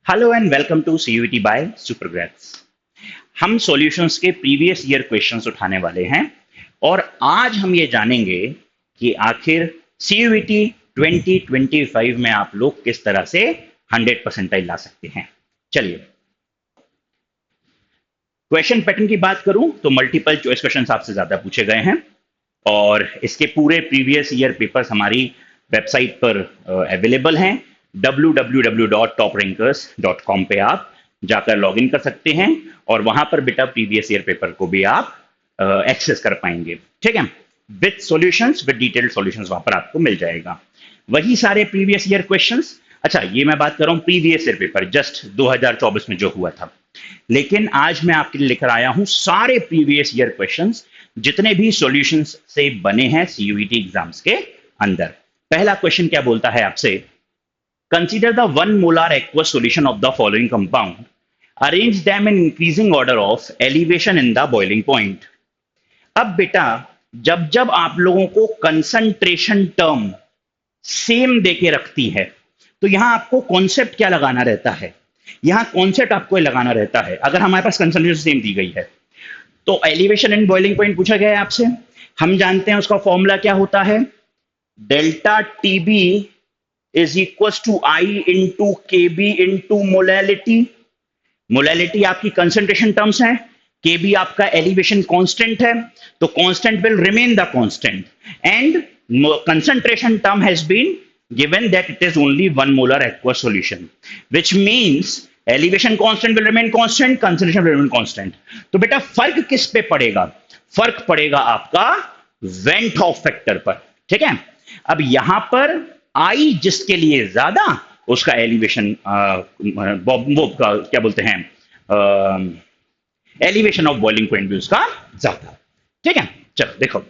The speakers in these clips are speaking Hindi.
Hello and welcome to CUET by Supergrades. हम सॉल्यूशंस के प्रीवियस ईयर क्वेश्चंस उठाने वाले हैं और आज हम ये जानेंगे कि आखिर सीयूईटी 2025 में आप लोग किस तरह से 100 परसेंटाइल ला सकते हैं। चलिए, क्वेश्चन पैटर्न की बात करूं तो मल्टीपल चॉइस क्वेश्चंस आपसे ज्यादा पूछे गए हैं और इसके पूरे प्रीवियस ईयर पेपर्स हमारी वेबसाइट पर अवेलेबल हैं। www.toprankers.com पे आप जाकर लॉगिन कर सकते हैं और वहां पर बेटा प्रीवियस ईयर पेपर को भी आप एक्सेस कर पाएंगे। ठीक है, with solutions, with detailed solutions वहां पर आपको मिल जाएगा। वही सारे प्रीवियस ईयर क्वेश्चंस। अच्छा, ये मैं बात कर रहा हूं प्रीवियस ईयर पेपर जस्ट 2024 में जो हुआ था, लेकिन आज मैं आपके लिए लेकर आया हूं सारे प्रीवियस ईयर क्वेश्चंस जितने भी सॉल्यूशंस से बने हैं सीयूईटी एग्जाम्स के अंदर। पहला क्वेश्चन क्या बोलता है आपसे, consider the 1 molar aqueous solution of the following compound, arrange them in increasing order of elevation in the boiling point। अब बेटा जब जब आप लोगों को कंसंट्रेशन टर्म सेम देके रखती है तो यहां आपको कॉन्सेप्ट क्या लगाना रहता है, यहां कॉन्सेप्ट आपको लगाना रहता है। अगर हमारे पास कंसंट्रेशन सेम दी गई है तो एलिवेशन एंड बॉइलिंग पॉइंट पूछा गया है आपसे, हम जानते हैं उसका फॉर्मूला क्या होता है, delta TB is equal to I into K B into molality. Molality आपकी कंसंट्रेशन टर्म्स है, के बी आपका एलिवेशन कांस्टेंट है, तो constant will remain the constant and concentration term has been given that it is only 1 molar aqueous solution, which means elevation constant will remain constant, concentration will remain constant। तो बेटा फर्क किस पे पड़ेगा, फर्क पड़ेगा आपका वेंट ऑफ फैक्टर पर। ठीक है, अब यहां पर आई जिसके लिए ज्यादा उसका एलिवेशन वो क्या बोलते हैं, एलिवेशन ऑफ बॉइलिंग पॉइंट भी उसका ज्यादा। ठीक है, चलो देखो,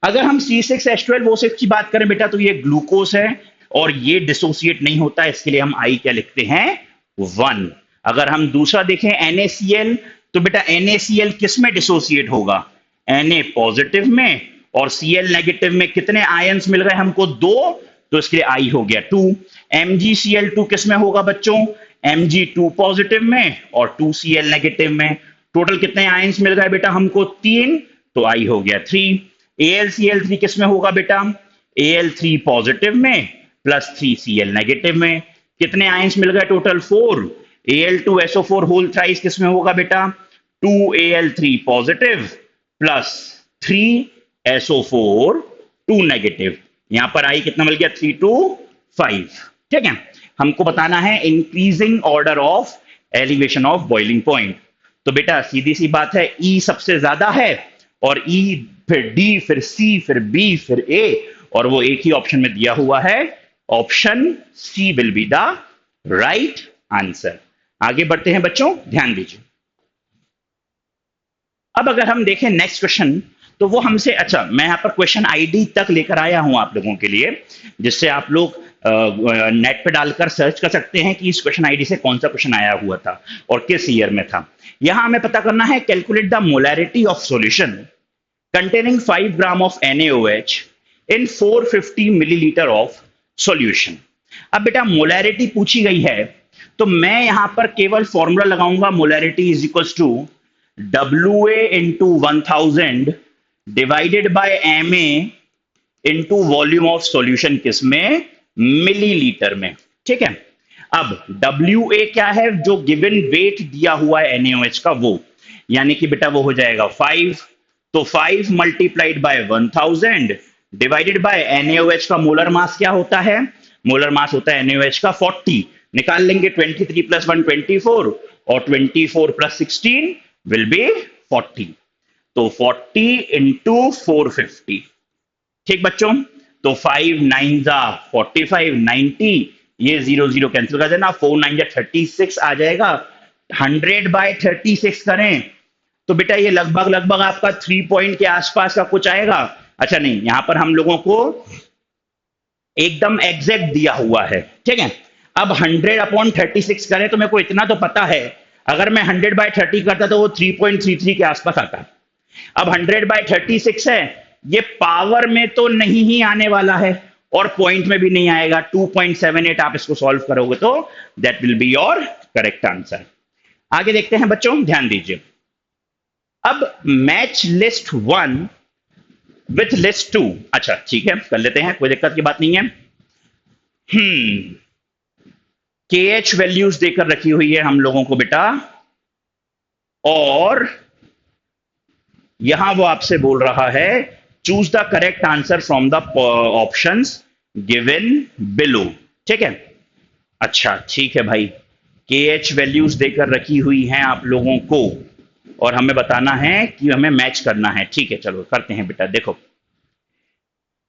अगर हम C6H12O6 की बात करें बेटा तो ये ग्लूकोज है और ये डिसोसिएट नहीं होता, इसके लिए हम आई क्या लिखते हैं, 1। अगर हम दूसरा देखें NaCl तो बेटा NaCl किस में डिसोसिएट होगा, Na पॉजिटिव में, और Cl नेगेटिव में कितने आयंस मिल गए हमको, 2, तो इसके लिए आई हो गया 2। MgCl2 किस में होगा बच्चों, Mg2 पॉजिटिव में और 2Cl नेगेटिव में, टोटल कितने आयंस मिल गए बेटा हमको, 3, तो आई हो गया 3। AlCl3 किस में होगा बेटा, Al3 पॉजिटिव में प्लस 3Cl नेगेटिव में, कितने आयंस मिल गए टोटल, 4। Al2SO4 होल थ्राइस किस में होगा बेटा, 2Al3 positive plus 3SO4 2 negative, यहां पर आई कितना मिल गया, 3 to 5। ठीक है, हमको बताना है increasing order of elevation of boiling point. तो बेटा सीधी सी बात है, ई सबसे ज्यादा है और ई फिर डी फिर सी फिर बी फिर ए, और वो एक ही ऑप्शन में दिया हुआ है, option C will be the right answer. आगे बढ़ते हैं बच्चों, ध्यान दीजिए। अब अगर हम देखें नेक्स्ट क्वेश्चन तो वो हमसे, अच्छा मैं यहां पर क्वेश्चन आईडी तक लेकर आया हूं आप लोगों के लिए, जिससे आप लोग नेट पे डालकर सर्च कर सकते हैं कि इस क्वेश्चन आईडी से कौन सा क्वेश्चन आया हुआ था और किस ईयर में था। यहां हमें पता करना है, calculate the molarity of solution containing 5 gram of NaOH in 450 milliliter of solution। अब बेटा मोलैरिटी पूछी गई है तो मैं यहां पर केवल फॉर्मूला लगाऊंगा, molarity is equal to WA into 1000 divided by MA into volume of solution, किस में, मिलीलीटर में। ठीक है, अब WA क्या है, जो गिवन वेट दिया हुआ है NaOH का, वो यानी कि बेटा वो हो जाएगा 5, तो 5 multiplied by 1000 divided bye NaOH का मोलर मास क्या होता है, मोलर मास होता है NaOH का 40, निकाल लेंगे 23 प्लस 1 24 और 24 प्लस 16 विल बी 40, तो 40 इंटू 450। ठीक बच्चों, तो 5 9 जा 45, 90, ये 0 0 कैंसिल कर देना, 4 9 जा 36 आ जाएगा, 100 बाय 36 करें तो बेटा ये लगभग लगभग आपका 3 पॉइंट के आसपास का कुछ आएगा। अच्छा नहीं, यहां पर हम लोगों को एकदम एग्जैक्ट दिया हुआ है। ठीक है, अब 100 अपॉन 36 करें तो मेरे को इतना तो पता है, अगर मैं 100 बाय 30 करता तो वो 3.33 के आसपास आता। अब 100 बाय 36 है, ये पावर में तो नहीं ही आने वाला है, और पॉइंट में भी नहीं आएगा, 2.78 आप इसको सॉल्व करोगे तो that will be your correct answer. आगे देखते हैं बच्चों, ध्यान दीजिए। अब मैच लिस्ट 1 विथ लिस्ट 2, अच्छा ठीक है कर लेते हैं, कोई दिक्कत की बात नहीं है। के एच वैल्यूज देकर रखी हुई है हम लोगों को बेटा, और यहां वो आपसे बोल रहा है choose the correct answer from the options given below. ठीक है, अच्छा ठीक है भाई, के एच वैल्यूज देकर रखी हुई हैं आप लोगों को और हमें बताना है कि हमें मैच करना है। ठीक है चलो करते हैं बेटा। देखो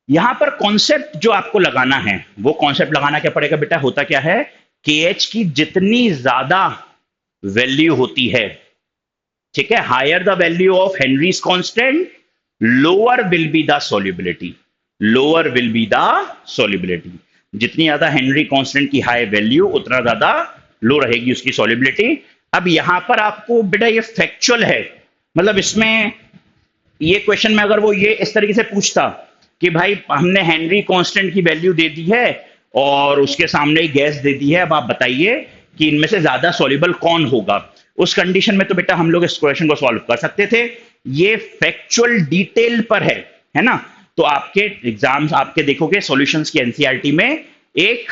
यहां पर कॉन्सेप्ट जो आपको लगाना है वो कॉन्सेप्ट लगाना क्या पड़ेगा बेटा, होता क्या है, के एच की जितनी ज्यादा वैल्यू होती है, ठीक है, higher the value of Henry's constant lower will be the solubility, lower will be the solubility. जितनी ज्यादा हेनरी कांस्टेंट की हाई वैल्यू उतना ज्यादा लो रहेगी उसकी सॉल्युबिलिटी। अब यहां पर आपको बेटा ये फैक्चुअल है, मतलब इसमें ये क्वेश्चन में अगर वो ये इस तरीके से पूछता कि भाई हमने हेनरी कांस्टेंट की वैल्यू दे दी है और उसके सामने ही गैस दे दी है, अब आप बताइए कि इनमें से ज्यादा सॉल्युबल कौन होगा, उस कंडीशन में तो बेटा हम लोग इस क्वेश्चन को सॉल्व कर सकते थे। ये फैक्चुअल डिटेल पर है ना। तो आपके एग्जाम्स आपके देखोगे सॉल्यूशंस की एनसीईआरटी में एक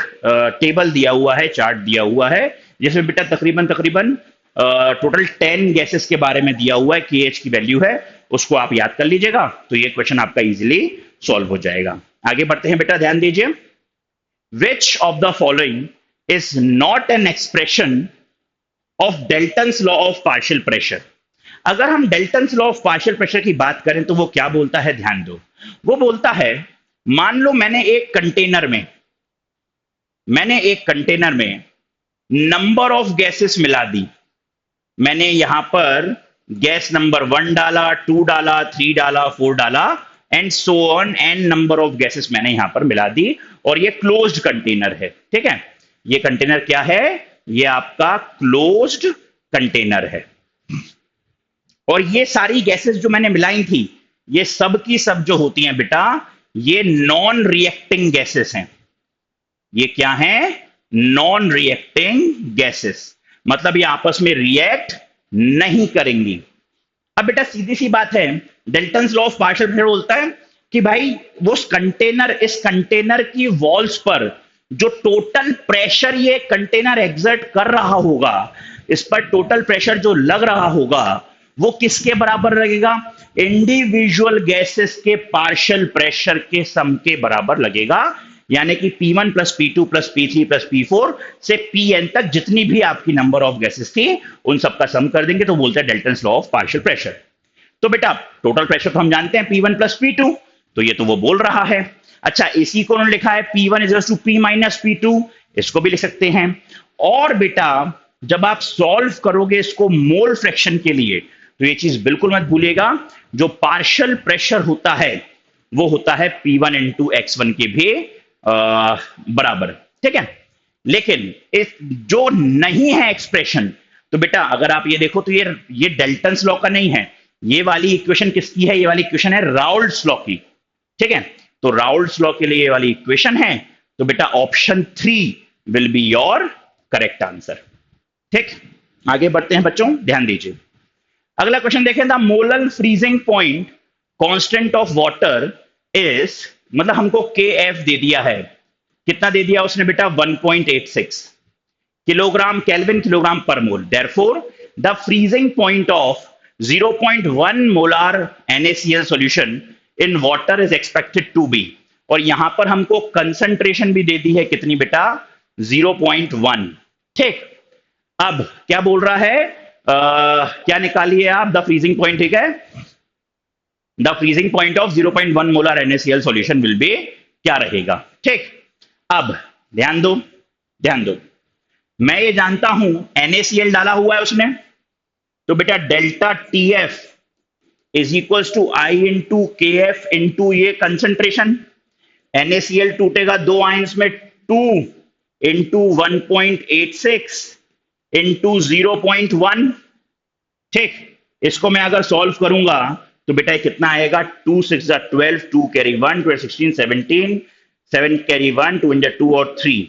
टेबल दिया हुआ है, चार्ट दिया हुआ है, जिसमें बेटा तकरीबन तकरीबन टोटल 10 गैसेस के बारे में दिया हुआ है, के एच की वैल्यू है, उसको आप याद कर लीजिएगा तो ये क्वेश्चन आपका इजीली सॉल्व हो जाएगा। आगे बढ़ते हैं बेटा, ध्यान दीजिए। Which of the following is not an expression of Dalton's law of partial pressure. अगर हम Dalton's law of partial pressure की बात करें तो वो क्या बोलता है, ध्यान दो। वो बोलता है मान लो मैंने एक कंटेनर में नंबर ऑफ गैसेस मिला दी, मैंने यहां पर गैस नंबर 1 डाला, 2 डाला, 3 डाला, 4 डाला and so on, n number of gases मैंने यहां पर मिला दी और ये क्लोज्ड कंटेनर है। ठीक है, ये कंटेनर क्या है, ये आपका क्लोज्ड कंटेनर है और ये सारी गैसेस जो मैंने मिलाई थी ये सब की सब जो होती हैं बेटा ये नॉन रिएक्टिंग गैसेस हैं। ये क्या है, नॉन रिएक्टिंग गैसेस, मतलब ये आपस में रिएक्ट नहीं करेंगी। अब बेटा सीधी सी बात है, Dalton's law of partial pressure बोलता है कि भाई वो इस कंटेनर की वॉल्स पर जो टोटल प्रेशर ये कंटेनर एग्जर्ट कर रहा होगा, इस पर टोटल प्रेशर जो लग रहा होगा वो किसके बराबर लगेगा, इंडिविजुअल गैसेस के पार्शियल प्रेशर के सम के बराबर लगेगा। यानी कि P1 plus P2 plus P3 plus P4 से Pn तक जितनी भी आपकी नंबर ऑफ गैसेस थी उन सबका सम कर देंगे तो बोलते हैं Dalton's law of partial pressure. तो बेटा टोटल प्रेशर तो हम जानते हैं P1 प्लस P2, तो ये तो वो बोल रहा है। अच्छा इसी को उन्होंने लिखा है P1 is to P minus P2, इसको भी लिख सकते हैं। और बेटा जब आप सॉल्व करोगे इसको मोल फ्रैक्शन के लिए तो ये चीज बिल्कुल मत भूलिएगा, जो पार्शियल प्रेशर होता है वो होता है P1 इंटू X1 के भी बराबर। ठीक है, लेकिन इस जो नहीं है एक्सप्रेशन, तो बेटा अगर आप ये देखो तो ये डेल्टन्स लॉ का नहीं है, ये वाली इक्वेशन किसकी है, ये वाली इक्वेशन है राउल्ट्स लॉ की। ठीक है, तो राउल्ट्स लॉ के लिए ये वाली इक्वेशन है, तो बेटा option 3 will be your correct answer. ठीक, आगे बढ़ते हैं बच्चों, ध्यान दीजिए। अगला क्वेश्चन देखें, the molar freezing point constant of water is, मतलब हमको KF दे दिया है, कितना दे दिया उसने बेटा 1.86 kilogram kelvin kilogram per mole. Therefore the freezing point of 0.1 molar NaCl solution in water is expected to be, और यहां पर हमको कंसंट्रेशन भी दे दी है कितनी बेटा 0.1। ठीक, अब क्या बोल रहा है, क्या निकालिए आप द फ्रीजिंग पॉइंट। ठीक है, the freezing point of 0.1 molar NaCl solution will be क्या रहेगा। ठीक, अब ध्यान दो, मैं ये जानता हूं NaCl डाला हुआ है उसने, तो बेटा delta TF is equal to I into KF into ये कंसंट्रेशन। NaCl टूटेगा दो आयंस में, 2 इंटू 1.86 इंटू 0.1। ठीक, इसको मैं अगर सॉल्व करूंगा तो बेटा कितना आएगा, 2 6 12, 2 कैरी 1, 12 16 17 7 कैरी 1, 2 इन 2 और 3,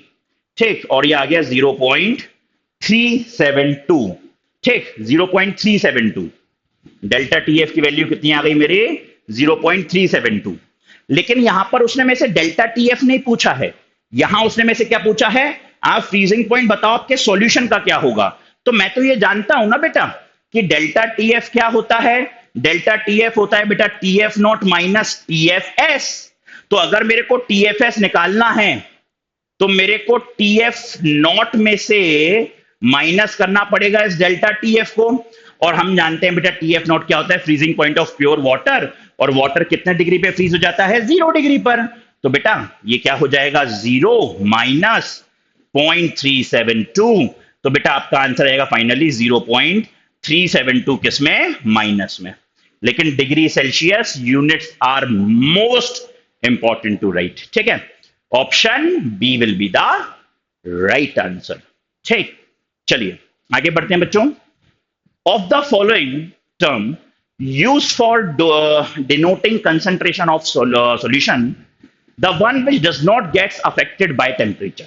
ठीक, और ये आ गया 0.372, ठीक, 0.372। डेल्टा टीएफ की वैल्यू कितनी आ गई मेरे? 0.372। लेकिन यहां पर उसने में से डेल्टा टीएफ नहीं पूछा है, यहां उसने में से क्या पूछा है? आप फ्रीजिंग पॉइंट बताओ, आपके सॉल्यूशन का क्या होगा। तो मैं तो ये जानता हूं ना बेटा कि डेल्टा टीएफ क्या होता है। डेल्टा टीएफ होता है बेटा टीएफ नॉट माइनस टीएफएस। तो अगर मेरे को टीएफएस निकालना है तो मेरे को टीएफ नॉट में से माइनस करना पड़ेगा इस डेल्टा टीएफ को। और हम जानते हैं बेटा टीएफ नॉट क्या होता है? Freezing point of pure water. और वाटर कितने डिग्री पे फ्रीज हो जाता है? 0 डिग्री पर। तो बेटा ये क्या हो जाएगा? 0 माइनस 0.372। तो बेटा आपका आंसर आएगा फाइनली 0.372 किसमें? माइनस में। लेकिन degree Celsius units are most important to write, ठीक है। Option B will be the right answer, ठीक। चलिए आगे बढ़ते हैं बच्चों। Of the following term use for denoting concentration of solution, the one which does not gets affected by temperature.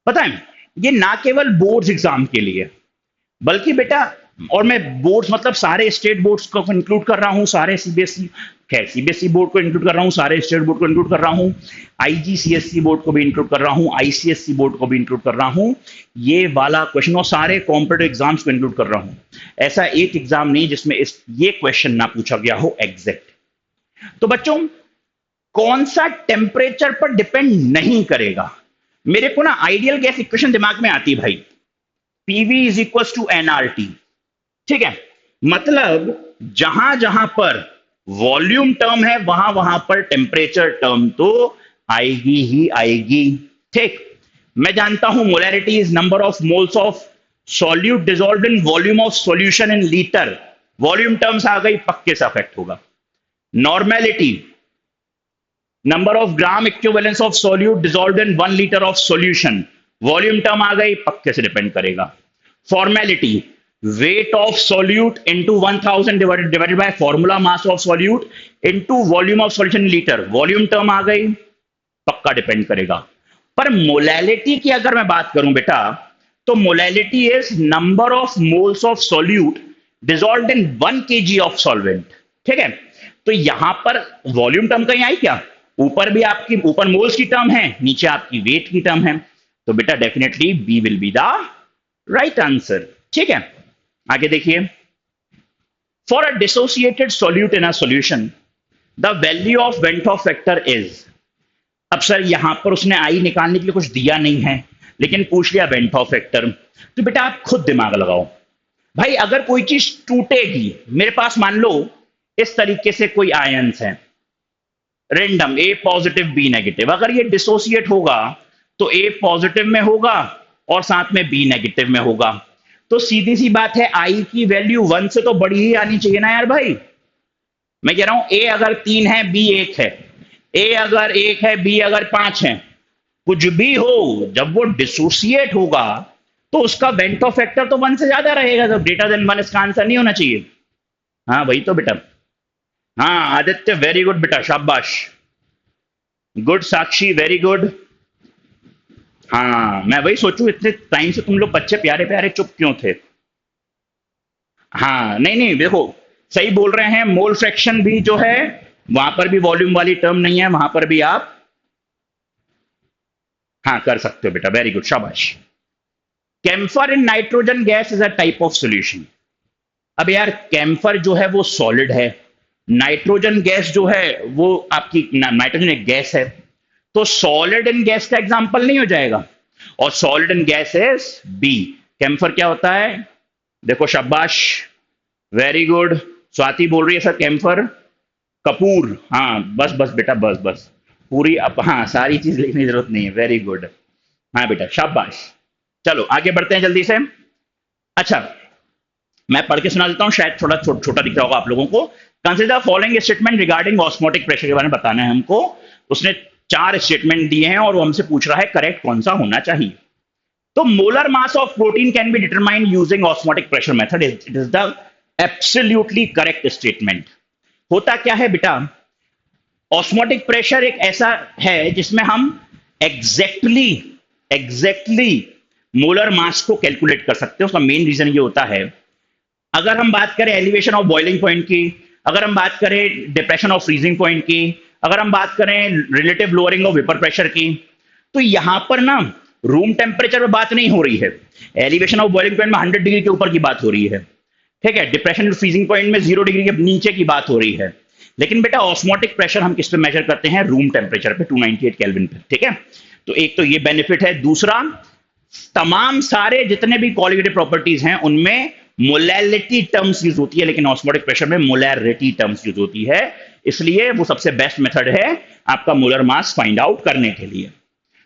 पता है ये ना केवल बोर्ड्स एग्जाम के लिए बल्कि बेटा, और मैं बोर्ड्स मतलब सारे स्टेट बोर्ड्स को इंक्लूड कर रहा हूं, सारे सीबीएसई, खैर सीबीएसई बोर्ड को इंक्लूड कर रहा हूं, सारे स्टेट बोर्ड को इंक्लूड कर रहा हूं, आईजीसीएसई बोर्ड को भी इंक्लूड कर रहा हूं, आईसीएसई बोर्ड को भी इंक्लूड कर रहा हूं। ये वाला क्वेश्चन और सारे कॉम्पिटिटिव एग्जाम्स को इंक्लूड कर रहा हूं। ऐसा एक एग्जाम नहीं जिसमें ये क्वेश्चन ना पूछा गया हो एग्जैक्ट। तो बच्चों कौन सा टेम्परेचर पर डिपेंड नहीं करेगा? मेरे को ना आइडियल गैस इक्वेशन दिमाग में आती भाई, PV is equal to NRT, ठीक है। मतलब जहां जहां पर वॉल्यूम टर्म है वहां वहां पर टेम्परेचर टर्म तो आएगी ही आएगी, ठीक। मैं जानता हूं molarity is number of moles of solute dissolved in volume of solution in litre. Volume terms आ गई, पक्के से अफेक्ट होगा। Normality number of gram equivalence of solute dissolved in 1 litre of solution, volume term आ गई, पक्के से डिपेंड करेगा। Formality weight of solute into 1000 divided by formula mass of solute into volume of solution liter, volume term आ गई, पक्का डिपेंड करेगा। पर मोलैलिटी की अगर मैं बात करूं बेटा, तो molality is number of moles of solute dissolved in 1 kg of solvent, ठीक है। तो यहां पर वॉल्यूम टर्म कहीं आई क्या? ऊपर भी आपकी ऊपर मोल्स की टर्म है, नीचे आपकी वेट की टर्म है। तो बेटा definitely be will be the right answer, ठीक है। आगे देखिए, for a dissociated solute in a solution the value of went of factor is. अब सर यहां पर उसने आई निकालने के लिए कुछ दिया नहीं है, लेकिन पूछ लिया वेंट ऑफ फैक्टर। तो बेटा आप खुद दिमाग लगाओ भाई, अगर कोई चीज टूटेगी, मेरे पास मान लो इस तरीके से कोई आयंस है रेंडम, ए पॉजिटिव बी नेगेटिव, अगर ये डिसोसिएट होगा तो ए पॉजिटिव में होगा और साथ में बी नेगेटिव में होगा। तो सीधी सी बात है, आई की वैल्यू 1 से तो बड़ी ही आनी चाहिए ना यार भाई। मैं कह रहा हूं ए अगर 3 है, बी 1 है, ए अगर 1 है, बी अगर 5 है, कुछ भी हो, जब वो डिसोसिएट होगा तो उसका वेंट ऑफ फैक्टर तो 1 से ज्यादा रहेगा, तो ग्रेटर देन 1 इसका आंसर नहीं होना चाहिए। हाँ वही तो बेटा। हाँ आदित्य वेरी गुड बेटा, शाबाश, गुड साक्षी वेरी गुड। हाँ मैं वही सोचूं इतने टाइम से तुम लोग बच्चे प्यारे प्यारे चुप क्यों थे। हाँ नहीं नहीं देखो, सही बोल रहे हैं, मोल फ्रैक्शन भी जो है वहां पर भी वॉल्यूम वाली टर्म नहीं है, वहां पर भी आप हाँ कर सकते हो बेटा, वेरी गुड, शाबाश। Camphor in nitrogen gas is a type of solution. अब यार कैम्फर जो है वो सॉलिड है, नाइट्रोजन गैस जो है वो आपकी नाइट्रोजन एक गैस है, तो सॉलिड इन गैस का एग्जांपल नहीं हो जाएगा। और solid in gas is B. Camphor क्या होता है? देखो शाबाश, वेरी गुड। स्वाति बोल रही है सर कैम्फर कपूर। हाँ बस बस बेटा, बस बस पूरी अब, हाँ सारी चीज लिखने की जरूरत नहीं है, वेरी गुड। हाँ बेटा शाबाश। चलो आगे बढ़ते हैं जल्दी से। अच्छा मैं पढ़ के सुना देता हूं, शायद थोड़ा छोटा दिख रहा होगा आप लोगों को। Consider following statement regarding osmotic pressure के बारे में बताना है हमको। उसने 4 स्टेटमेंट दिए हैं और वो हमसे पूछ रहा है करेक्ट कौन सा होना चाहिए। तो molar mass of protein can be determined using osmotic pressure method, it is the absolutely correct statement. होता क्या है बेटा, ऑस्मोटिक प्रेशर एक ऐसा है जिसमें हम एग्जैक्टली एग्जैक्टली मोलर मास को कैलकुलेट कर सकते हैं। उसका मेन रीजन ये होता है, अगर हम बात करें एलिवेशन ऑफ बॉइलिंग पॉइंट की, अगर हम बात करें डिप्रेशन ऑफ फ्रीजिंग पॉइंट की, अगर हम बात करें relative lowering of vapour pressure की, तो यहां पर ना रूम टेम्परेचर पे बात नहीं हो रही है। एलिवेशन ऑफ बॉइलिंग पॉइंट में 100 डिग्री के ऊपर की बात हो रही है, ठीक है। डिप्रेशन फ्रीजिंग पॉइंट में 0 डिग्री के नीचे की बात हो रही है। लेकिन बेटा ऑस्मोटिक प्रेशर हम किस पे मेजर करते हैं? रूम टेम्परेचर पे, 298 केल्विन पे, ठीक है। तो एक तो ये बेनिफिट है। दूसरा, तमाम सारे जितने भी क्वालिटेटिव प्रॉपर्टीज हैं उनमें मोलैलिटी टर्म्स यूज होती है, लेकिन ऑस्मोटिक प्रेशर में मोलैरिटी टर्म्स यूज होती है। इसलिए वो सबसे बेस्ट मेथड है आपका मोलर मास फाइंड आउट करने के लिए।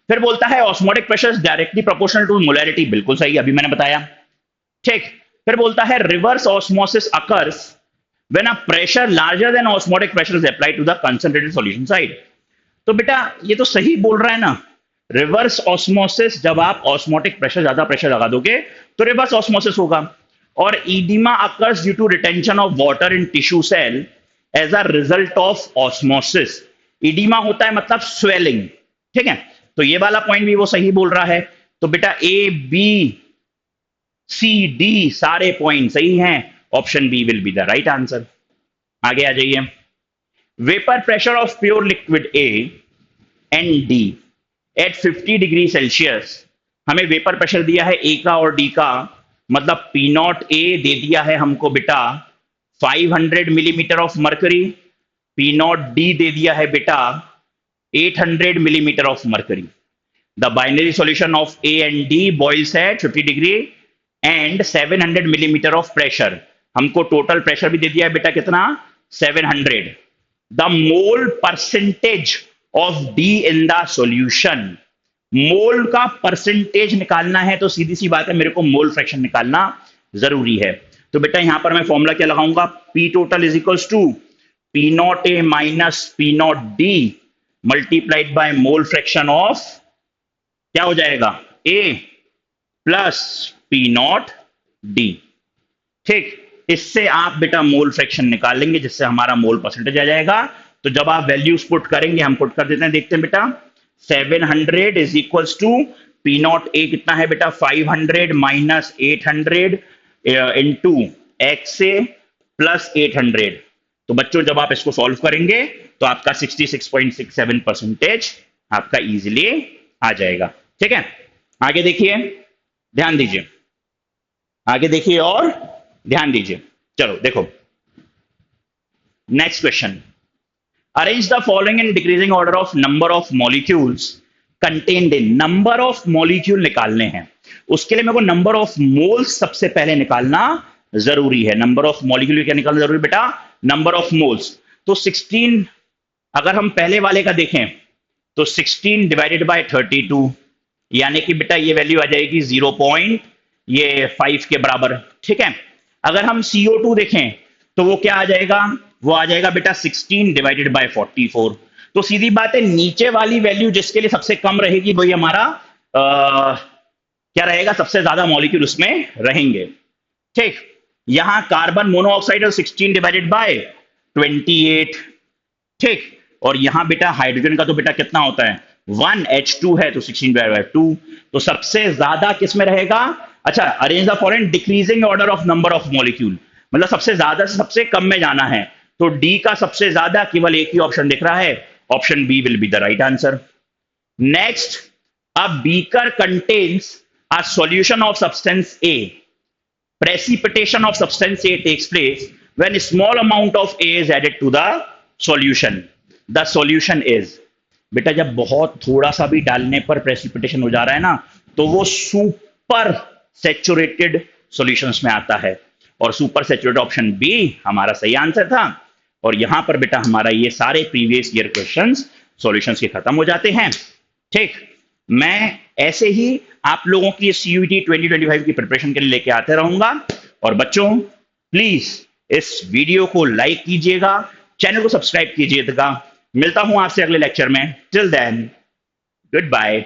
फिर बोलता है osmotic pressure is directly proportional to molarity, बिल्कुल सही, अभी मैंने बताया, ठीक। फिर बोलता है reverse osmosis occurs when a pressure larger than osmotic pressure is applied to the concentrated solution side. तो बेटा ये तो सही बोल रहा है ना, रिवर्स ऑस्मोसिस, जब आप ऑस्मोटिक प्रेशर, ज्यादा प्रेशर लगा दोगे तो रिवर्स ऑस्मोसिस होगा। और oedema occurs due to retention of water in tissue cell as a result of osmosis. Oedema होता है मतलब स्वेलिंग, ठीक है। तो ये वाला पॉइंट भी वो सही बोल रहा है। तो बेटा ए बी सी डी सारे पॉइंट सही हैं, option B will be the right answer. आगे आ जाइए। Vapour pressure of pure liquid A and D at 50 degree Celsius, हमें वेपर प्रेशर दिया है ए का और डी का, मतलब पी नॉट ए दे दिया है हमको बेटा 500 millimetre of mercury, P not D दे दिया है बेटा 800 millimeter of mercury. The binary solution of A and D boils at 50 degree and 700 millimeter of pressure. हमको टोटल प्रेशर भी दे दिया है बेटा कितना? 700. The mole percentage of D in the solution. मोल का परसेंटेज निकालना है तो सीधी सी बात है, मेरे को मोल फ्रैक्शन निकालना जरूरी है। तो बेटा यहां पर मैं फॉर्मूला क्या लगाऊंगा? P total is equals to P naught A minus P naught D multiplied by mole fraction of, क्या हो जाएगा? A plus P not D, ठीक। इससे आप बेटा मोल फ्रैक्शन निकाल लेंगे, जिससे हमारा मोल परसेंटेज आ जाएगा। तो जब आप वैल्यूज पुट करेंगे, हम पुट कर देते हैं, देखते हैं बेटा। 700 is equals to P not A कितना है बेटा? 500 minus 800 into X A plus 800। तो बच्चों जब आप इसको सॉल्व करेंगे तो आपका 66.67 परसेंटेज आपका इजीली आ जाएगा, ठीक है। आगे देखिए, ध्यान दीजिए, आगे देखिए और ध्यान दीजिए। चलो देखो next question. Arrange the following in decreasing order of number of molecules contained in. Number of molecule निकालने हैं, उसके लिए मेरे को नंबर ऑफ मोल्स सबसे पहले निकालना जरूरी है। नंबर ऑफ मॉलिक्यूल क्या निकालना जरूरी बेटा? Number of moles. तो 16, अगर हम पहले वाले का देखें तो 16 डिवाइडेड बाय 32, यानी कि बेटा ये वैल्यू आ जाएगी 0.5 के बराबर, ठीक है। अगर हम CO2 देखें तो वो क्या आ जाएगा? वो आ जाएगा बेटा 16 डिवाइडेड बाय 44। तो सीधी बात है, नीचे वाली वैल्यू जिसके लिए सबसे कम रहेगी वही हमारा क्या रहेगा? सबसे ज्यादा मॉलिक्यूल उसमें रहेंगे, ठीक। यहां कार्बन मोनोऑक्साइड 16 डिवाइडेड बाय 28, ठीक। और यहां बेटा हाइड्रोजन का तो बेटा कितना होता है? 1H2 है, तो 16 डिवाइडेड बाय 2। तो सबसे ज्यादा किस में रहेगा? अच्छा, arrange the following decreasing order of number of molecule, मतलब सबसे ज्यादा से सबसे कम में जाना है। तो डी का सबसे ज्यादा केवल एक ही ऑप्शन दिख रहा है, option B will be the right answer. Next, a beaker contains a solution of substance A. Precipitation of substance A takes place when a small amount of A is added to the solution. The solution is, बेटा जब बहुत थोड़ा सा भी डालने पर प्रेसिपिटेशन हो जा रहा है ना, तो वो सुपर सैचुरेटेड सॉल्यूशंस में आता है। और सुपर सैचुरेटेड ऑप्शन बी हमारा सही आंसर था। और यहां पर बेटा हमारा ये सारे प्रीवियस ईयर क्वेश्चंस सॉल्यूशंस के खत्म हो जाते हैं, ठीक। मैं ऐसे ही आप लोगों की CUET 2025 की प्रिपरेशन के लिए लेके आते रहूंगा। और बच्चों प्लीज इस वीडियो को लाइक कीजिएगा, चैनल को सब्सक्राइब कीजिएगा। मिलता हूं आपसे अगले लेक्चर में। Till then, good bye.